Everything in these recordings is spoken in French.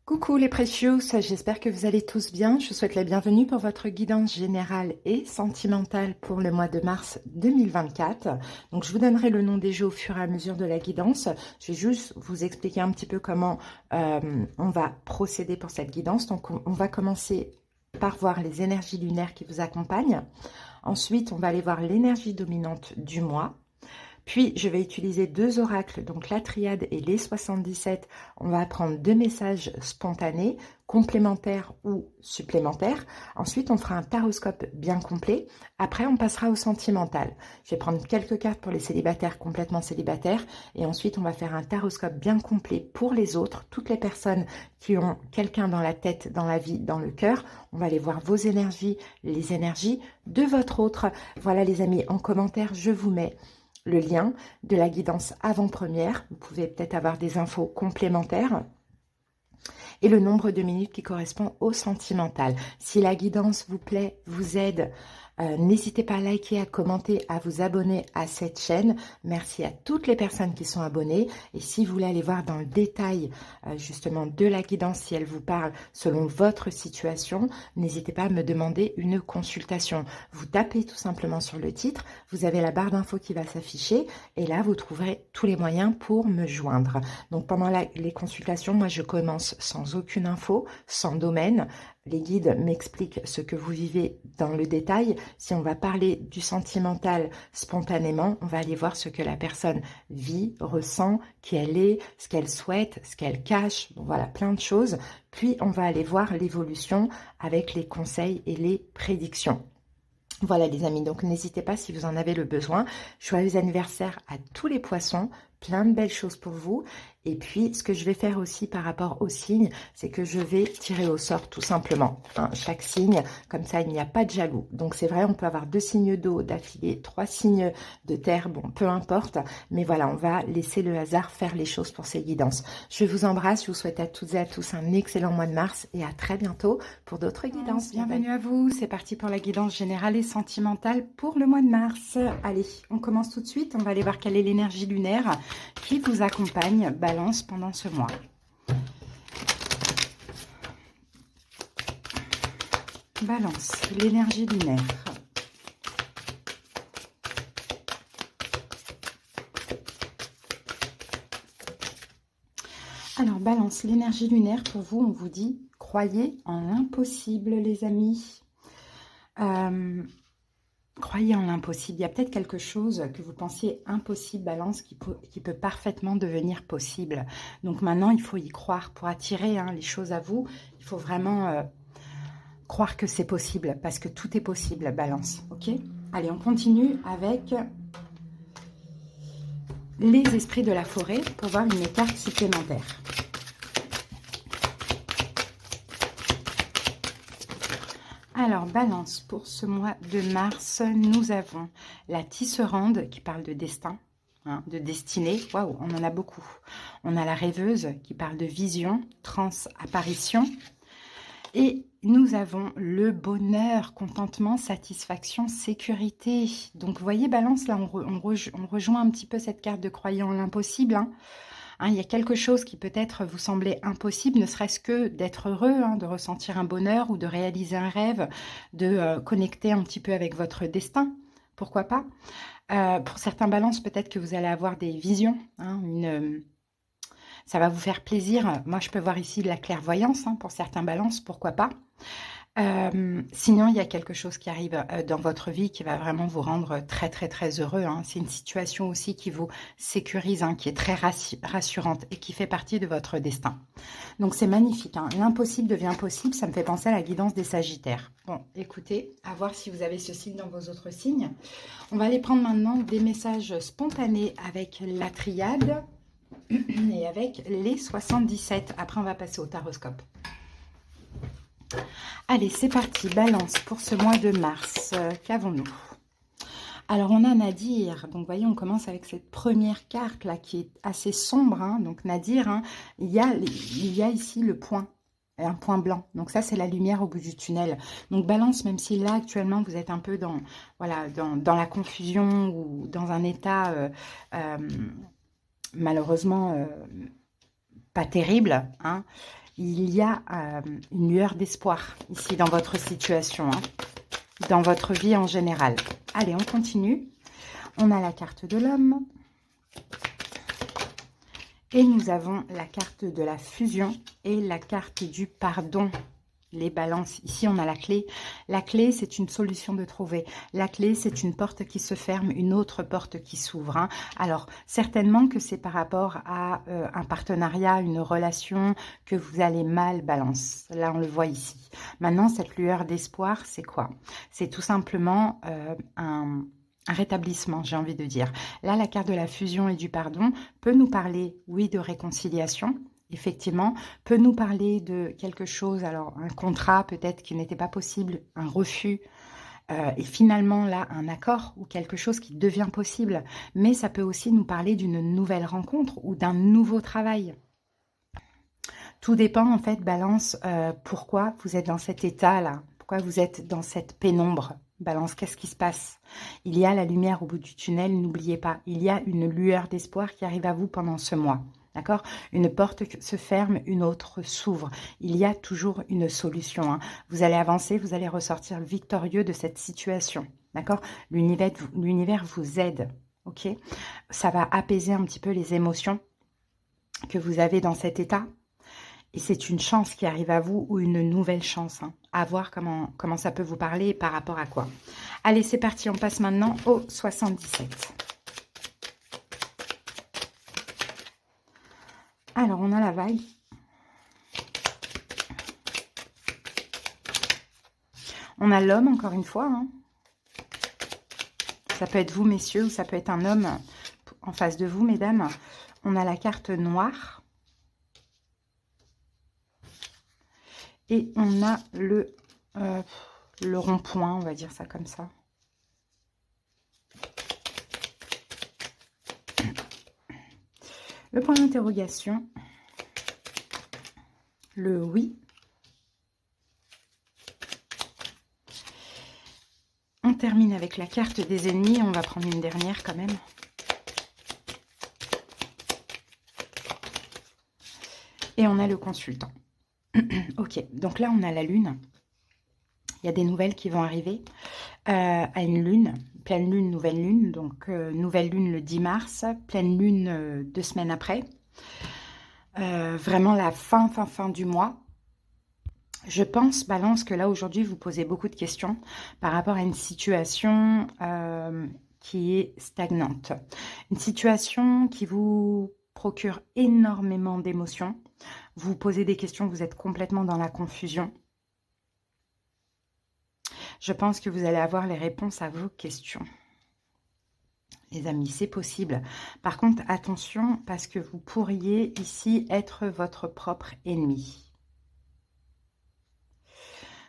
Coucou les Precious, j'espère que vous allez tous bien. Je vous souhaite la bienvenue pour votre guidance générale et sentimentale pour le mois de mars 2024. Donc je vous donnerai le nom des jeux au fur et à mesure de la guidance. Je vais juste vous expliquer un petit peu comment on va procéder pour cette guidance. Donc on va commencer par voir les énergies lunaires qui vous accompagnent. Ensuite, on va aller voir l'énergie dominante du mois. Puis, je vais utiliser deux oracles, donc la triade et les 77. On va apprendre deux messages spontanés, complémentaires ou supplémentaires. Ensuite, on fera un taroscope bien complet. Après, on passera au sentimental. Je vais prendre quelques cartes pour les célibataires, complètement célibataires. Et ensuite, on va faire un taroscope bien complet pour les autres, toutes les personnes qui ont quelqu'un dans la tête, dans la vie, dans le cœur. On va aller voir vos énergies, les énergies de votre autre. Voilà les amis, en commentaire, je vous mets le lien de la guidance avant-première. Vous pouvez peut-être avoir des infos complémentaires. Et le nombre de minutes qui correspond au sentimental. Si la guidance vous plaît, vous aide, n'hésitez pas à liker, à commenter, à vous abonner à cette chaîne. Merci à toutes les personnes qui sont abonnées. Et si vous voulez aller voir dans le détail justement de la guidance, si elle vous parle selon votre situation, n'hésitez pas à me demander une consultation. Vous tapez tout simplement sur le titre, vous avez la barre d'infos qui va s'afficher et là vous trouverez tous les moyens pour me joindre. Donc pendant les consultations, moi je commence sans aucune info, sans domaine. Les guides m'expliquent ce que vous vivez dans le détail. Si on va parler du sentimental spontanément, on va aller voir ce que la personne vit, ressent, qui elle est, ce qu'elle souhaite, ce qu'elle cache. Bon, voilà, plein de choses. Puis, on va aller voir l'évolution avec les conseils et les prédictions. Voilà les amis, donc n'hésitez pas si vous en avez le besoin. Joyeux anniversaire à tous les poissons, plein de belles choses pour vous. Et puis, ce que je vais faire aussi par rapport aux signes, c'est que je vais tirer au sort tout simplement. Hein, chaque signe, comme ça, il n'y a pas de jaloux. Donc, c'est vrai, on peut avoir 2 signes d'eau d'affilée, 3 signes de terre, bon, peu importe. Mais voilà, on va laisser le hasard faire les choses pour ces guidances. Je vous embrasse, je vous souhaite à toutes et à tous un excellent mois de mars et à très bientôt pour d'autres guidances. Bienvenue à vous, c'est parti pour la guidance générale et sentimentale pour le mois de mars. Allez, on commence tout de suite. On va aller voir quelle est l'énergie lunaire qui vous accompagne, Balance, pendant ce mois. Balance, l'énergie lunaire. Alors, Balance, l'énergie lunaire, pour vous, on vous dit, croyez en l'impossible, les amis. Croyez en l'impossible. Il y a peut-être quelque chose que vous pensiez impossible, Balance, qui peut parfaitement devenir possible. Donc maintenant, il faut y croire. Pour attirer les choses à vous, il faut vraiment croire que c'est possible, parce que tout est possible, Balance. Ok? Allez, on continue avec les esprits de la forêt pour voir une carte supplémentaire. Alors, Balance, pour ce mois de mars, nous avons la tisserande qui parle de destin, de destinée. Waouh, on en a beaucoup. On a la rêveuse qui parle de vision, trans-apparition. Et nous avons le bonheur, contentement, satisfaction, sécurité. Donc, vous voyez, Balance, là, on rejoint un petit peu cette carte de croyant en l'impossible, il y a quelque chose qui peut-être vous semblait impossible, ne serait-ce que d'être heureux, de ressentir un bonheur ou de réaliser un rêve, de connecter un petit peu avec votre destin. Pourquoi pas? Pour certains balances, peut-être que vous allez avoir des visions, ça va vous faire plaisir. Moi, je peux voir ici de la clairvoyance pour certains balances, pourquoi pas? Sinon, il y a quelque chose qui arrive dans votre vie qui va vraiment vous rendre très, très, très heureux. C'est une situation aussi qui vous sécurise, qui est très rassurante et qui fait partie de votre destin. Donc, c'est magnifique. L'impossible devient possible. Ça me fait penser à la guidance des Sagittaires. Bon, écoutez, à voir si vous avez ce signe dans vos autres signes. On va aller prendre maintenant des messages spontanés avec la triade et avec les 77. Après, on va passer au taroscope. Allez, c'est parti, Balance, pour ce mois de mars. Qu'avons-nous? Alors, on a Nadir. Donc, vous voyez, on commence avec cette première carte là qui est assez sombre. Donc, Nadir, il y a ici le point, un point blanc. Donc, ça, c'est la lumière au bout du tunnel. Donc, Balance, même si là, actuellement, vous êtes un peu dans la confusion ou dans un état, malheureusement, pas terrible, Il y a une lueur d'espoir ici dans votre situation, hein, dans votre vie en général. Allez, on continue. On a la carte de l'homme. Et nous avons la carte de la fusion et la carte du pardon. Les balances. Ici, on a la clé. La clé, c'est une solution de trouver. La clé, c'est une porte qui se ferme, une autre porte qui s'ouvre. Hein. Alors, certainement que c'est par rapport à un partenariat, une relation que vous allez mal, balance. Là, on le voit ici. Maintenant, cette lueur d'espoir, c'est quoi? C'est tout simplement un rétablissement, j'ai envie de dire. Là, la carte de la fusion et du pardon peut nous parler, oui, de réconciliation, effectivement, peut nous parler de quelque chose, alors un contrat peut-être qui n'était pas possible, un refus, et finalement là, un accord ou quelque chose qui devient possible. Mais ça peut aussi nous parler d'une nouvelle rencontre ou d'un nouveau travail. Tout dépend en fait, Balance, pourquoi vous êtes dans cet état-là, pourquoi vous êtes dans cette pénombre. Balance, qu'est-ce qui se passe? Il y a la lumière au bout du tunnel, n'oubliez pas, il y a une lueur d'espoir qui arrive à vous pendant ce mois. D'accord? Une porte se ferme, une autre s'ouvre. Il y a toujours une solution. Hein. Vous allez avancer, vous allez ressortir victorieux de cette situation. D'accord? L'univers vous aide. Ok? Ça va apaiser un petit peu les émotions que vous avez dans cet état. Et c'est une chance qui arrive à vous ou une nouvelle chance. Hein. À voir comment ça peut vous parler et par rapport à quoi. Allez, c'est parti. On passe maintenant au 77. Alors, on a la vague. On a l'homme, encore une fois. Hein. Ça peut être vous, messieurs, ou ça peut être un homme en face de vous, mesdames. On a la carte noire. Et on a le rond-point, on va dire ça comme ça. Le point d'interrogation. Le oui. On termine avec la carte des ennemis. On va prendre une dernière quand même. Et on a le consultant. Ok, donc là on a la lune. Il y a des nouvelles qui vont arriver à une lune, pleine lune, nouvelle lune. Donc nouvelle lune le 10 mars, pleine lune 2 semaines après. Vraiment la fin du mois. Je pense, Balance, que là aujourd'hui vous posez beaucoup de questions par rapport à une situation qui est stagnante. Une situation qui vous procure énormément d'émotions. Vous posez des questions, vous êtes complètement dans la confusion. Je pense que vous allez avoir les réponses à vos questions. Les amis, c'est possible. Par contre, attention, parce que vous pourriez ici être votre propre ennemi.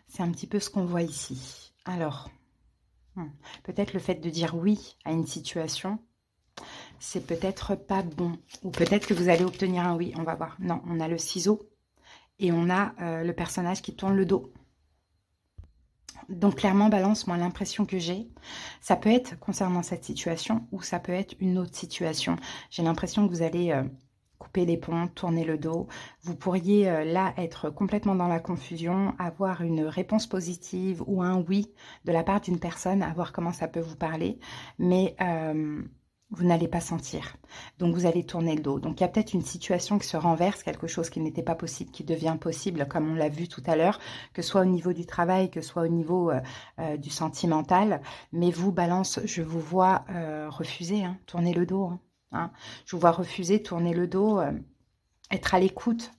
C'est un petit peu ce qu'on voit ici. Alors, peut-être le fait de dire oui à une situation, c'est peut-être pas bon. Ou peut-être que vous allez obtenir un oui, on va voir. Non, on a le ciseau et on a le personnage qui tourne le dos. Donc clairement, Balance, moi l'impression que j'ai, ça peut être concernant cette situation ou ça peut être une autre situation. J'ai l'impression que vous allez couper les ponts, tourner le dos. Vous pourriez là être complètement dans la confusion, avoir une réponse positive ou un oui de la part d'une personne, à voir comment ça peut vous parler. Mais vous n'allez pas sentir. Donc, vous allez tourner le dos. Donc, il y a peut-être une situation qui se renverse, quelque chose qui n'était pas possible, qui devient possible, comme on l'a vu tout à l'heure, que ce soit au niveau du travail, que ce soit au niveau du sentimental. Mais vous, Balance, je vous vois refuser, hein, tourner le dos. Hein. Je vous vois refuser, tourner le dos, être à l'écoute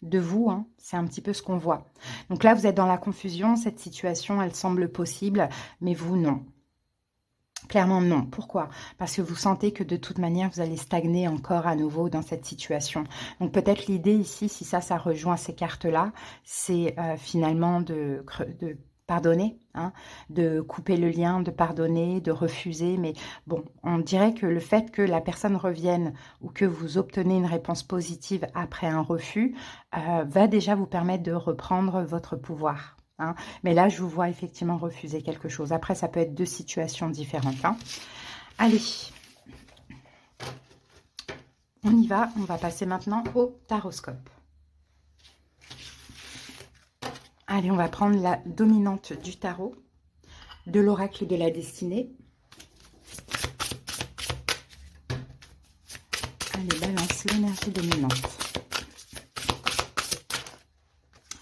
de vous. Hein. C'est un petit peu ce qu'on voit. Donc là, vous êtes dans la confusion. Cette situation, elle semble possible, mais vous, non. Clairement non. Pourquoi? Parce que vous sentez que de toute manière, vous allez stagner encore à nouveau dans cette situation. Donc peut-être l'idée ici, si ça rejoint ces cartes-là, c'est finalement de pardonner, hein, de couper le lien, de pardonner, de refuser. Mais bon, on dirait que le fait que la personne revienne ou que vous obtenez une réponse positive après un refus va déjà vous permettre de reprendre votre pouvoir. Hein. Mais là, je vous vois effectivement refuser quelque chose. Après, ça peut être deux situations différentes. Hein. Allez, on y va. On va passer maintenant au taroscope. Allez, on va prendre la dominante du tarot, de l'oracle de la destinée. Allez, balance l'énergie dominante.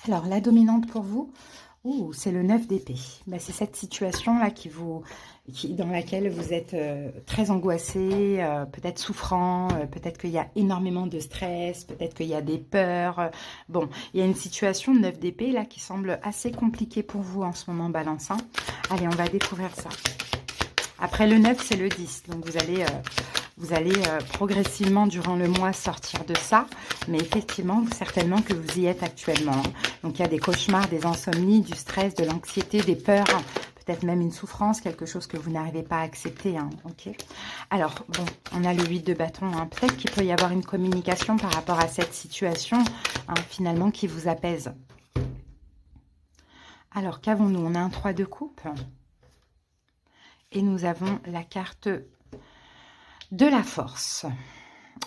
Alors, la dominante pour vous, c'est le 9 d'épée. Ben, c'est cette situation-là dans laquelle vous êtes très angoissé, peut-être souffrant, peut-être qu'il y a énormément de stress, peut-être qu'il y a des peurs. Bon, il y a une situation de 9 d'épée là qui semble assez compliquée pour vous en ce moment, Balance. Hein. Allez, on va découvrir ça. Après le 9, c'est le 10. Donc, vous allez progressivement durant le mois sortir de ça, mais effectivement, certainement que vous y êtes actuellement. Hein. Donc, il y a des cauchemars, des insomnies, du stress, de l'anxiété, des peurs, hein. Peut-être même une souffrance, quelque chose que vous n'arrivez pas à accepter. Hein. Okay. Alors, bon, on a le 8 de bâton. Hein. Peut-être qu'il peut y avoir une communication par rapport à cette situation, hein, finalement, qui vous apaise. Alors, qu'avons-nous? On a un 3 de coupe. Et nous avons la carte de la force.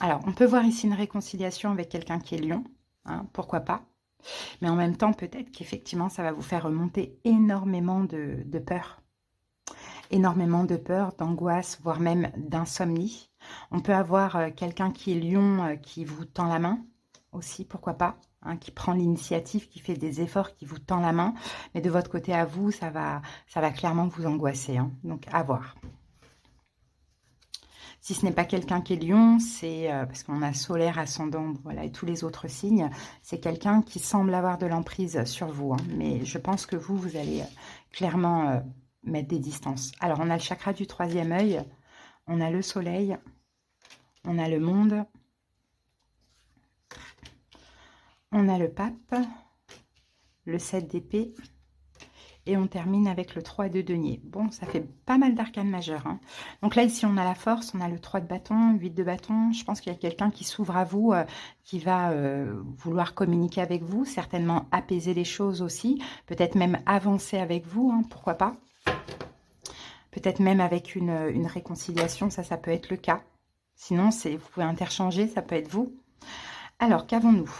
Alors, on peut voir ici une réconciliation avec quelqu'un qui est lion, hein, pourquoi pas. Mais en même temps, peut-être qu'effectivement, ça va vous faire remonter énormément de peur. Énormément de peur, d'angoisse, voire même d'insomnie. On peut avoir quelqu'un qui est lion, qui vous tend la main aussi, pourquoi pas. Hein, qui prend l'initiative, qui fait des efforts, qui vous tend la main. Mais de votre côté à vous, ça va clairement vous angoisser. Hein, donc, à voir. Si ce n'est pas quelqu'un qui est lion, c'est parce qu'on a solaire, ascendant, voilà, et tous les autres signes, c'est quelqu'un qui semble avoir de l'emprise sur vous. Hein, mais je pense que vous allez clairement mettre des distances. Alors, on a le chakra du 3e œil, on a le soleil, on a le monde, on a le pape, le 7 d'épée. Et on termine avec le 3 de denier. Bon, ça fait pas mal d'arcanes majeures. Hein. Donc là, ici, on a la force, on a le 3 de bâton, 8 de bâton. Je pense qu'il y a quelqu'un qui s'ouvre à vous, qui va vouloir communiquer avec vous, certainement apaiser les choses aussi, peut-être même avancer avec vous, hein, pourquoi pas. Peut-être même avec une réconciliation, ça peut être le cas. Sinon, vous pouvez interchanger, ça peut être vous. Alors, qu'avons-nous ?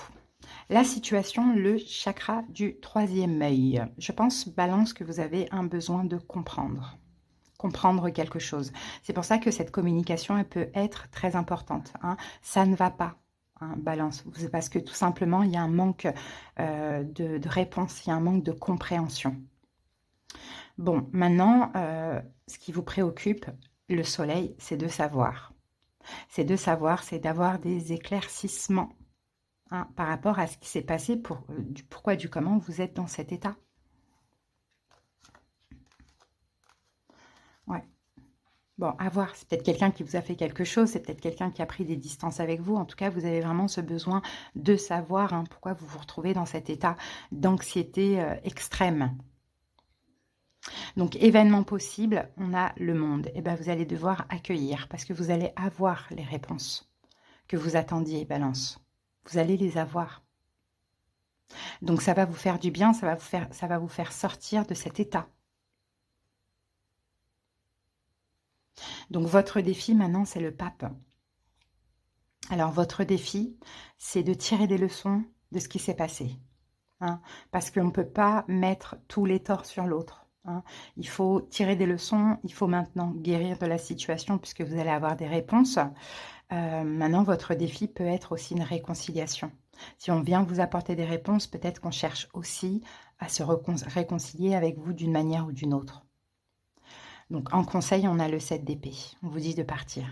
La situation, le chakra du 3e œil. Je pense, Balance, que vous avez un besoin de comprendre. Comprendre quelque chose. C'est pour ça que cette communication, elle peut être très importante. Hein. Ça ne va pas, hein, Balance. Parce que tout simplement, il y a un manque de réponse, il y a un manque de compréhension. Bon, maintenant, ce qui vous préoccupe, le soleil, c'est de savoir. C'est de savoir, c'est d'avoir des éclaircissements. Hein, par rapport à ce qui s'est passé, du pourquoi, du comment vous êtes dans cet état. Ouais. Bon, à voir. C'est peut-être quelqu'un qui vous a fait quelque chose, c'est peut-être quelqu'un qui a pris des distances avec vous. En tout cas, vous avez vraiment ce besoin de savoir hein, pourquoi vous vous retrouvez dans cet état d'anxiété extrême. Donc, événement possible, on a le monde. Et bien, vous allez devoir accueillir parce que vous allez avoir les réponses que vous attendiez, Balance. Vous allez les avoir. Donc, ça va vous faire du bien, ça va vous faire sortir de cet état. Donc, votre défi, maintenant, c'est le pape. Alors, votre défi, c'est de tirer des leçons de ce qui s'est passé. Hein, parce qu'on ne peut pas mettre tous les torts sur l'autre. Hein. Il faut tirer des leçons, il faut maintenant guérir de la situation puisque vous allez avoir des réponses. Maintenant, votre défi peut être aussi une réconciliation. Si on vient vous apporter des réponses, peut-être qu'on cherche aussi à se réconcilier avec vous d'une manière ou d'une autre. Donc, en conseil, on a le 7 d'épée. On vous dit de partir.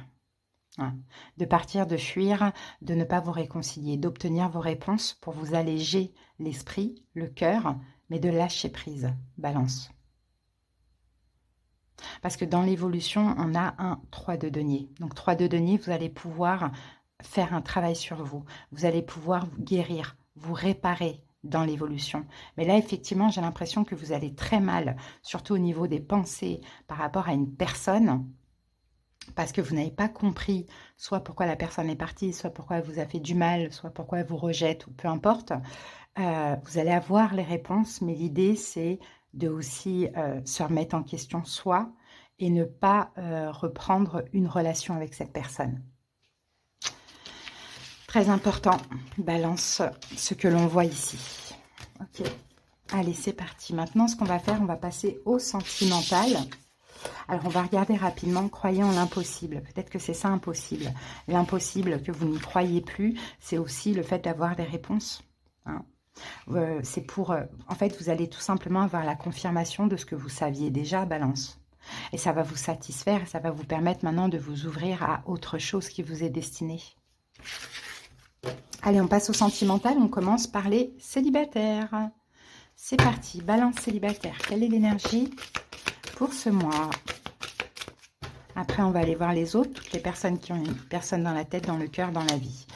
Hein. De partir, de fuir, de ne pas vous réconcilier, d'obtenir vos réponses pour vous alléger l'esprit, le cœur, mais de lâcher prise. Balance. Parce que dans l'évolution, on a un 3 de denier. Donc, 3 de denier, vous allez pouvoir faire un travail sur vous. Vous allez pouvoir vous guérir, vous réparer dans l'évolution. Mais là, effectivement, j'ai l'impression que vous allez très mal, surtout au niveau des pensées par rapport à une personne, parce que vous n'avez pas compris soit pourquoi la personne est partie, soit pourquoi elle vous a fait du mal, soit pourquoi elle vous rejette, ou peu importe. Vous allez avoir les réponses, mais l'idée, c'est de aussi se remettre en question soi et ne pas reprendre une relation avec cette personne. Très important, Balance, ce que l'on voit ici. Ok. Allez, c'est parti. Maintenant, ce qu'on va faire, on va passer au sentimental. Alors, on va regarder rapidement. Croyez en l'impossible. Peut-être que c'est ça, impossible. L'impossible que vous ne croyez plus, c'est aussi le fait d'avoir des réponses. Hein. C'est pour... en fait, vous allez tout simplement avoir la confirmation de ce que vous saviez déjà, Balance. Et ça va vous satisfaire et ça va vous permettre maintenant de vous ouvrir à autre chose qui vous est destiné. Allez, on passe au sentimental. On commence par les célibataires. C'est parti. Balance célibataire. Quelle est l'énergie pour ce mois? Après, on va aller voir les autres, toutes les personnes qui ont une personne dans la tête, dans le cœur, dans la vie.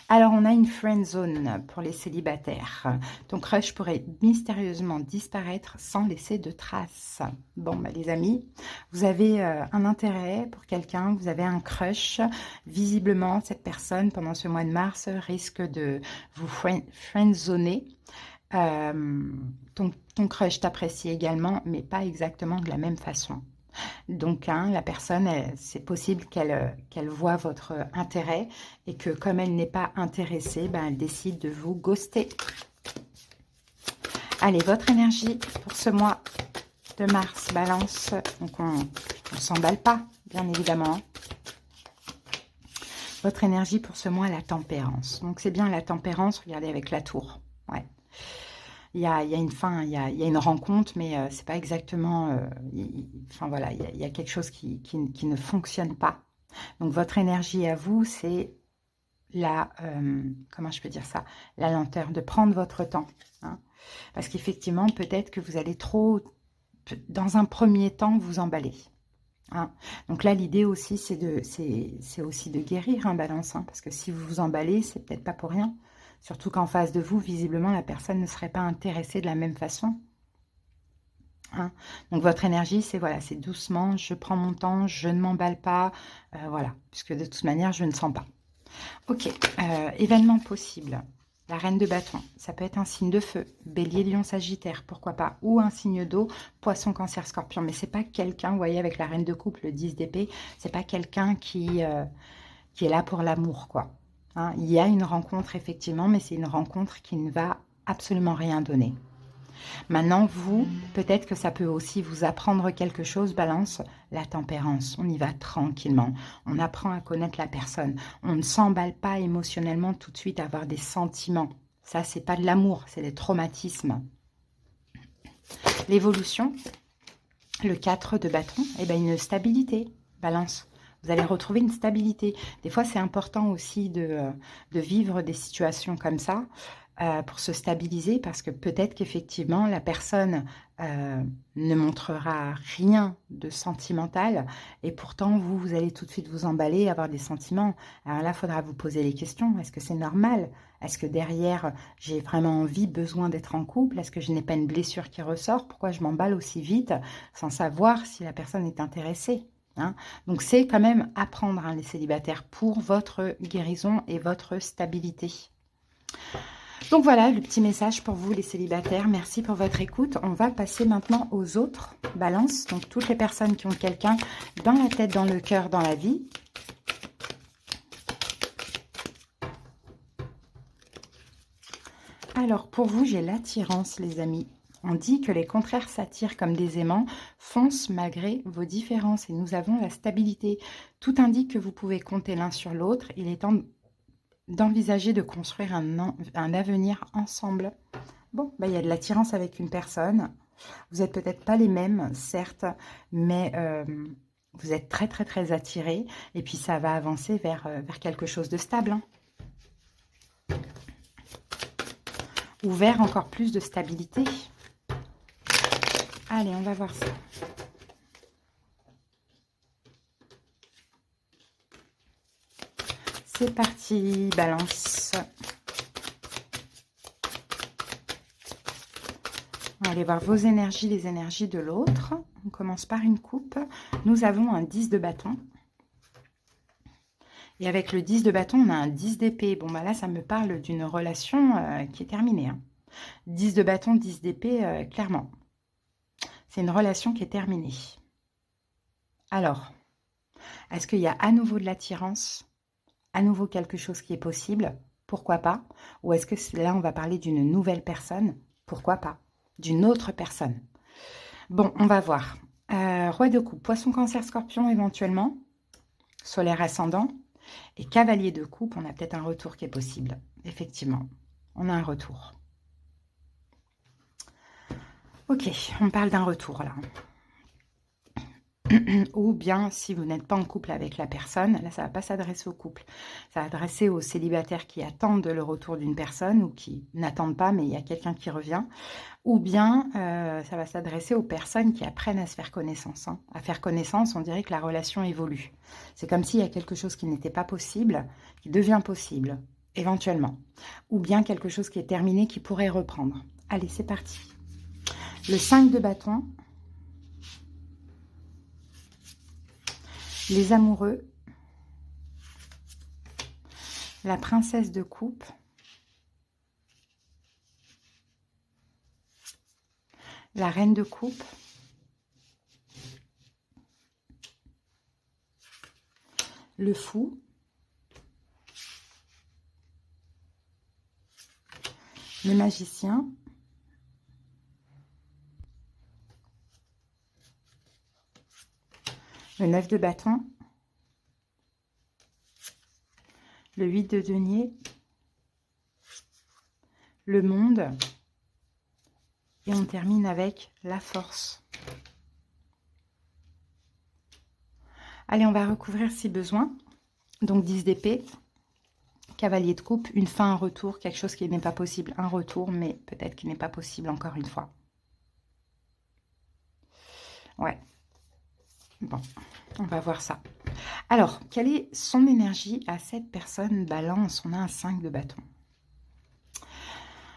Alors, on a une friend zone pour les célibataires. Ton crush pourrait mystérieusement disparaître sans laisser de traces. Bon, bah, les amis, vous avez un intérêt pour quelqu'un, vous avez un crush. Visiblement, cette personne, pendant ce mois de mars, risque de vous friend-zoner. Ton crush t'apprécie également, mais pas exactement de la même façon. Donc, hein, la personne, c'est possible qu'elle voit votre intérêt et que comme elle n'est pas intéressée, ben, elle décide de vous ghoster. Allez, votre énergie pour ce mois de mars, Balance. Donc, on ne s'emballe pas, bien évidemment. Votre énergie pour ce mois, la tempérance. Donc, c'est bien la tempérance, regardez avec la tour. Ouais. Il y a une fin, il y a une rencontre, mais c'est pas exactement... enfin voilà, il y a quelque chose qui ne fonctionne pas. Donc votre énergie à vous, c'est la... comment je peux dire ça? La lenteur, de prendre votre temps. Hein, parce qu'effectivement, peut-être que vous allez trop, dans un premier temps, vous emballer. Hein. Donc là, l'idée aussi, c'est aussi de guérir, hein, Balance. Hein, parce que si vous vous emballez, c'est peut-être pas pour rien. Surtout qu'en face de vous, visiblement, la personne ne serait pas intéressée de la même façon. Hein. Donc, votre énergie, c'est voilà, c'est doucement, je prends mon temps, je ne m'emballe pas. Voilà, puisque de toute manière, je ne sens pas. Ok, événement possible. La reine de bâton, ça peut être un signe de feu. Bélier, lion, sagittaire, pourquoi pas. Ou un signe d'eau, poisson, cancer, scorpion. Mais c'est pas quelqu'un, vous voyez, avec la reine de coupe, le 10 d'épée, c'est pas quelqu'un qui est là pour l'amour, quoi. Hein, il y a une rencontre, effectivement, mais c'est une rencontre qui ne va absolument rien donner. Maintenant, vous, peut-être que ça peut aussi vous apprendre quelque chose, Balance, la tempérance. On y va tranquillement. On apprend à connaître la personne. On ne s'emballe pas émotionnellement tout de suite à avoir des sentiments. Ça, c'est pas de l'amour, c'est des traumatismes. L'évolution, le 4 de bâton, eh ben, une stabilité, Balance. Vous allez retrouver une stabilité. Des fois, c'est important aussi de vivre des situations comme ça pour se stabiliser parce que peut-être qu'effectivement, la personne ne montrera rien de sentimental et pourtant, vous allez tout de suite vous emballer et avoir des sentiments. Alors là, il faudra vous poser les questions. Est-ce que c'est normal? Est-ce que derrière, j'ai vraiment envie, besoin d'être en couple? Est-ce que je n'ai pas une blessure qui ressort? Pourquoi je m'emballe aussi vite sans savoir si la personne est intéressée? Hein. Donc, c'est quand même apprendre, hein, les célibataires, pour votre guérison et votre stabilité. Donc, voilà le petit message pour vous, les célibataires. Merci pour votre écoute. On va passer maintenant aux autres balances. Donc, toutes les personnes qui ont quelqu'un dans la tête, dans le cœur, dans la vie. Alors, pour vous, j'ai l'attirance, les amis. On dit que les contraires s'attirent comme des aimants, foncent malgré vos différences. Et nous avons la stabilité. Tout indique que vous pouvez compter l'un sur l'autre. Il est temps d'envisager de construire un avenir ensemble. Bon, bah, il y a de l'attirance avec une personne. Vous n'êtes peut-être pas les mêmes, certes, mais vous êtes très, très, très attirés. Et puis, ça va avancer vers quelque chose de stable. Hein. Ou vers encore plus de stabilité. Allez, on va voir ça. C'est parti, Balance. On va aller voir vos énergies, les énergies de l'autre. On commence par une coupe. Nous avons un 10 de bâton. Et avec le 10 de bâton, on a un 10 d'épée. Bon, bah là, ça me parle d'une relation qui est terminée. Hein. 10 de bâton, 10 d'épée, clairement. C'est une relation qui est terminée. Alors, est-ce qu'il y a à nouveau de l'attirance? À nouveau quelque chose qui est possible? Pourquoi pas? Ou est-ce que là, on va parler d'une nouvelle personne? Pourquoi pas? d'une autre personne. Bon, on va voir. Roi de coupe, poisson, cancer, scorpion éventuellement, solaire ascendant, et cavalier de coupe, on a peut-être un retour qui est possible. Effectivement, on a un retour. Ok, on parle d'un retour là. Ou bien, si vous n'êtes pas en couple avec la personne, là, ça ne va pas s'adresser au couple. Ça va s'adresser aux célibataires qui attendent le retour d'une personne ou qui n'attendent pas, mais il y a quelqu'un qui revient. Ou bien, ça va s'adresser aux personnes qui apprennent à se faire connaissance. Hein. À faire connaissance, on dirait que la relation évolue. C'est comme s'il y a quelque chose qui n'était pas possible, qui devient possible, éventuellement. Ou bien quelque chose qui est terminé, qui pourrait reprendre. Allez, c'est parti. Le 5 de bâton. Les amoureux, la princesse de coupe, la reine de coupe, le fou, le magicien, le 9 de bâton, le 8 de denier, le monde, et on termine avec la force. Allez, on va recouvrir si besoin. Donc 10 d'épée, cavalier de coupe, une fin, un retour, quelque chose qui n'est pas possible, un retour, mais peut-être qui n'est pas possible encore une fois. Ouais. Bon, on va voir ça. Alors, quelle est son énergie à cette personne balance? On a un 5 de bâton.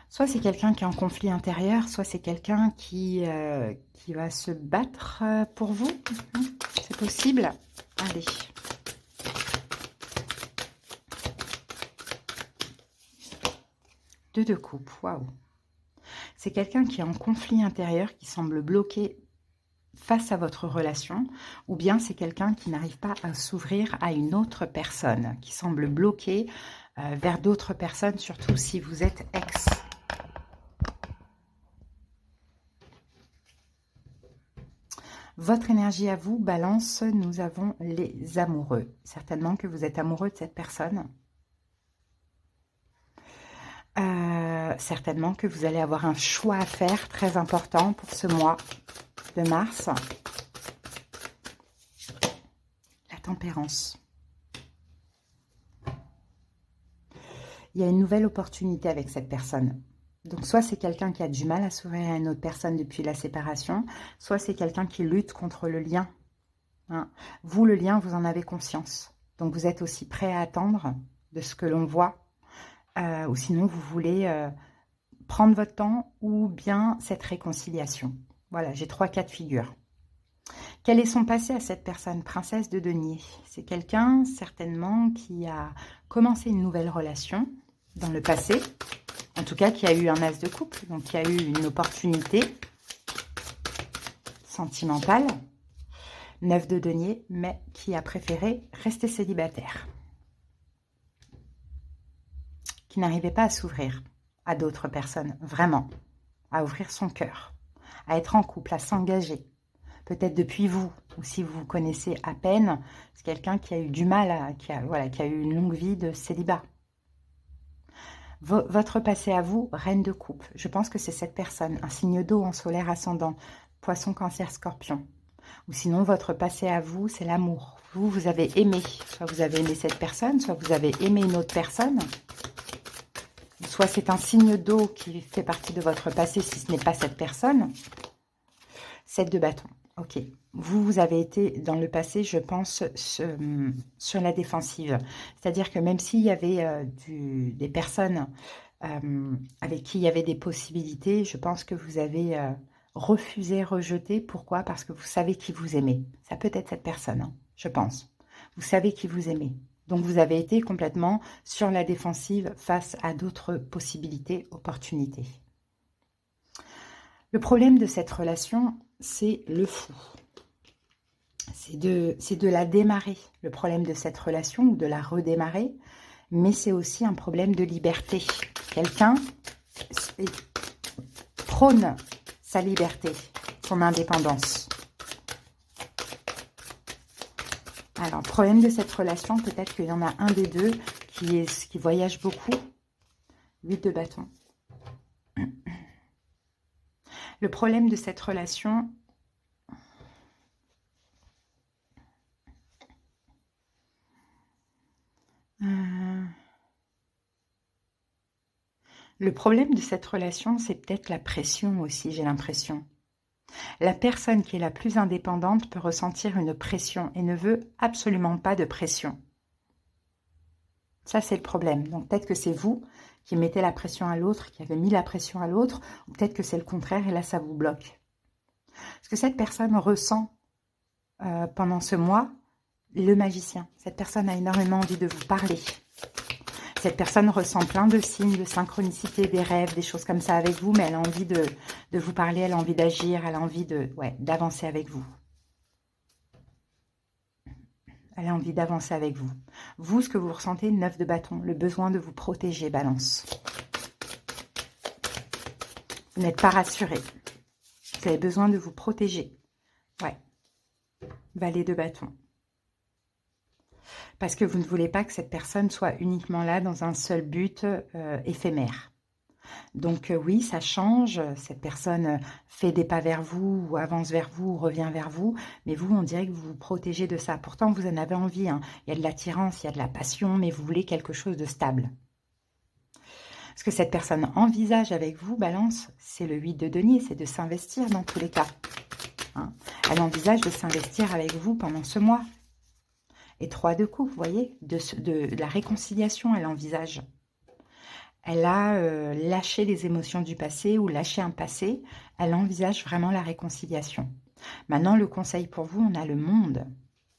Soit c'est quelqu'un qui est en conflit intérieur, soit c'est quelqu'un qui va se battre pour vous. C'est possible. Allez. Deux de coupe, waouh. C'est quelqu'un qui est en conflit intérieur, qui semble bloqué face à votre relation, ou bien c'est quelqu'un qui n'arrive pas à s'ouvrir à une autre personne, qui semble bloqué vers d'autres personnes, surtout si vous êtes ex. Votre énergie à vous, balance, nous avons les amoureux. Certainement que vous êtes amoureux de cette personne. Certainement que vous allez avoir un choix à faire très important pour ce mois de mars. La tempérance. Il y a une nouvelle opportunité avec cette personne. Donc, soit c'est quelqu'un qui a du mal à s'ouvrir à une autre personne depuis la séparation, soit c'est quelqu'un qui lutte contre le lien. Hein. Vous, le lien, vous en avez conscience. Donc, vous êtes aussi prêt à attendre de ce que l'on voit. Ou sinon, vous voulez prendre votre temps ou bien cette réconciliation. Voilà, j'ai 3 cas de figure. Quel est son passé à cette personne? Princesse de denier. C'est quelqu'un, certainement, qui a commencé une nouvelle relation dans le passé. En tout cas, qui a eu un as de coupe. Donc, qui a eu une opportunité sentimentale. 9 de denier, mais qui a préféré rester célibataire. Qui n'arrivait pas à s'ouvrir à d'autres personnes, vraiment, à ouvrir son cœur, à être en couple, à s'engager. Peut-être depuis vous, ou si vous vous connaissez à peine, c'est quelqu'un qui a eu du mal, qui a eu une longue vie de célibat. Votre passé à vous, reine de coupe, je pense que c'est cette personne, un signe d'eau en solaire ascendant, poisson, cancer, scorpion. Ou sinon, votre passé à vous, c'est l'amour. Vous avez aimé, soit vous avez aimé cette personne, soit vous avez aimé une autre personne. Soit c'est un signe d'eau qui fait partie de votre passé, si ce n'est pas cette personne. 7 de bâton. Ok. Vous avez été dans le passé, je pense, sur la défensive. C'est-à-dire que même s'il y avait des personnes avec qui il y avait des possibilités, je pense que vous avez refusé, rejeté. Pourquoi? Parce que vous savez qui vous aimez. Ça peut être cette personne, hein, je pense. Vous savez qui vous aimez. Donc, vous avez été complètement sur la défensive face à d'autres possibilités, opportunités. Le problème de cette relation, c'est le fou. C'est de la démarrer, le problème de cette relation, ou de la redémarrer. Mais c'est aussi un problème de liberté. Quelqu'un prône sa liberté, son indépendance. Alors, problème de cette relation, peut-être qu'il y en a un des deux qui voyage beaucoup. 8 de bâton. Le problème de cette relation, c'est peut-être la pression aussi, j'ai l'impression. La personne qui est la plus indépendante peut ressentir une pression et ne veut absolument pas de pression. Ça, c'est le problème. Donc, peut-être que c'est vous qui mettez la pression à l'autre, qui avez mis la pression à l'autre, ou peut-être que c'est le contraire et là, ça vous bloque. Ce que cette personne ressent pendant ce mois, le magicien. Cette personne a énormément envie de vous parler. Cette personne ressent plein de signes, de synchronicité, des rêves, des choses comme ça avec vous, mais elle a envie de vous parler, elle a envie d'agir, elle a envie d'avancer avec vous. Elle a envie d'avancer avec vous. Vous, ce que vous ressentez, 9 de bâton, le besoin de vous protéger, balance. Vous n'êtes pas rassuré. Vous avez besoin de vous protéger. Ouais. Valet de bâton. Parce que vous ne voulez pas que cette personne soit uniquement là dans un seul but éphémère. Donc oui, ça change. Cette personne fait des pas vers vous, ou avance vers vous, ou revient vers vous. Mais vous, on dirait que vous vous protégez de ça. Pourtant, vous en avez envie. Hein. Il y a de l'attirance, il y a de la passion, mais vous voulez quelque chose de stable. Ce que cette personne envisage avec vous, balance, c'est le 8 de denier, c'est de s'investir dans tous les cas. Hein. Elle envisage de s'investir avec vous pendant ce mois. Et 3 de coups, vous voyez, de la réconciliation, elle envisage. Elle a lâché les émotions du passé ou lâché un passé. Elle envisage vraiment la réconciliation. Maintenant, le conseil pour vous, on a le monde.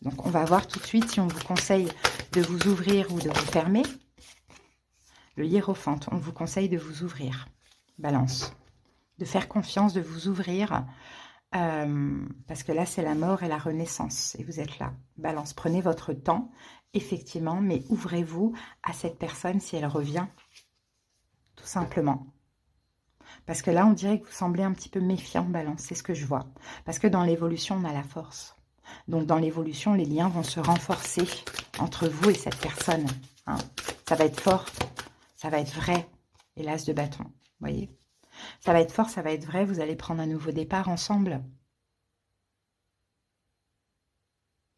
Donc, on va voir tout de suite si on vous conseille de vous ouvrir ou de vous fermer. Le hiérophante, on vous conseille de vous ouvrir. Balance. De faire confiance, de vous ouvrir. Parce que là, c'est la mort et la renaissance. Et vous êtes là. Balance, prenez votre temps, effectivement, mais ouvrez-vous à cette personne si elle revient. Tout simplement. Parce que là, on dirait que vous semblez un petit peu méfiant, balance. C'est ce que je vois. Parce que dans l'évolution, on a la force. Donc, dans l'évolution, les liens vont se renforcer entre vous et cette personne. Hein. Ça va être fort. Ça va être vrai. Et l'as de bâton. Vous voyez ? Ça va être fort, ça va être vrai, vous allez prendre un nouveau départ ensemble.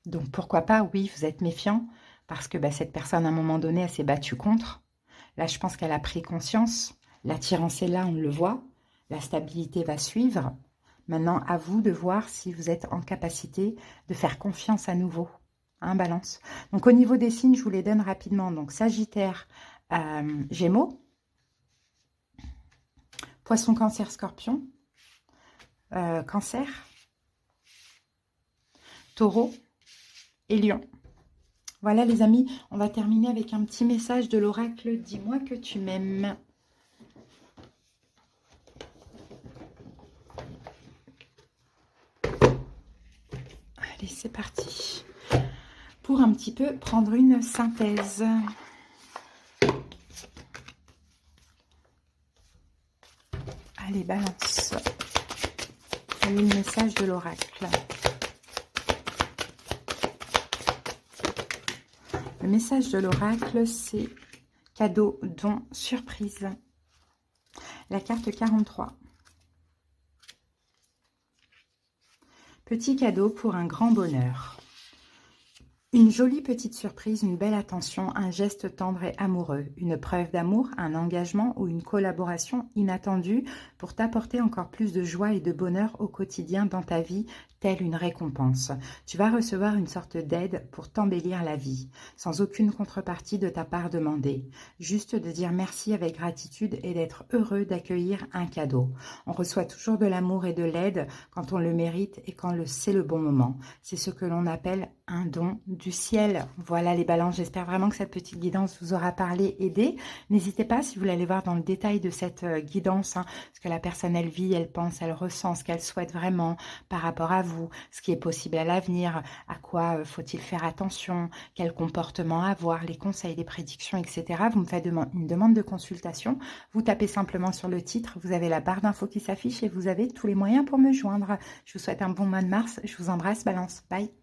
Donc pourquoi pas, oui, vous êtes méfiant, parce que cette personne, à un moment donné, elle s'est battue contre. Là, je pense qu'elle a pris conscience. L'attirance est là, on le voit. La stabilité va suivre. Maintenant, à vous de voir si vous êtes en capacité de faire confiance à nouveau. Hein, balance. Donc au niveau des signes, je vous les donne rapidement. Donc Sagittaire, Gémeaux. Poisson, Cancer, Scorpion, Cancer, Taureau et Lion. Voilà les amis, on va terminer avec un petit message de l'oracle. Dis-moi que tu m'aimes. Allez, c'est parti. Pour un petit peu prendre une synthèse. Allez, balance. Quel est le message de l'oracle? Le message de l'oracle, c'est cadeau, don, surprise. La carte 43. Petit cadeau pour un grand bonheur. Une jolie petite surprise, une belle attention, un geste tendre et amoureux, une preuve d'amour, un engagement ou une collaboration inattendue pour t'apporter encore plus de joie et de bonheur au quotidien dans ta vie, telle une récompense. Tu vas recevoir une sorte d'aide pour t'embellir la vie, sans aucune contrepartie de ta part demandée. Juste de dire merci avec gratitude et d'être heureux d'accueillir un cadeau. On reçoit toujours de l'amour et de l'aide quand on le mérite et quand c'est le bon moment. C'est ce que l'on appelle un don du ciel. Voilà les balances, j'espère vraiment que cette petite guidance vous aura parlé, aidé. N'hésitez pas, si vous voulez aller voir dans le détail de cette guidance, hein, ce que la personne elle vit, elle pense, elle ressent, ce qu'elle souhaite vraiment par rapport à vous, ce qui est possible à l'avenir, à quoi faut-il faire attention, quel comportement avoir, les conseils, les prédictions, etc. Vous me faites une demande de consultation, vous tapez simplement sur le titre, vous avez la barre d'infos qui s'affiche et vous avez tous les moyens pour me joindre. Je vous souhaite un bon mois de mars, je vous embrasse, Balance, bye.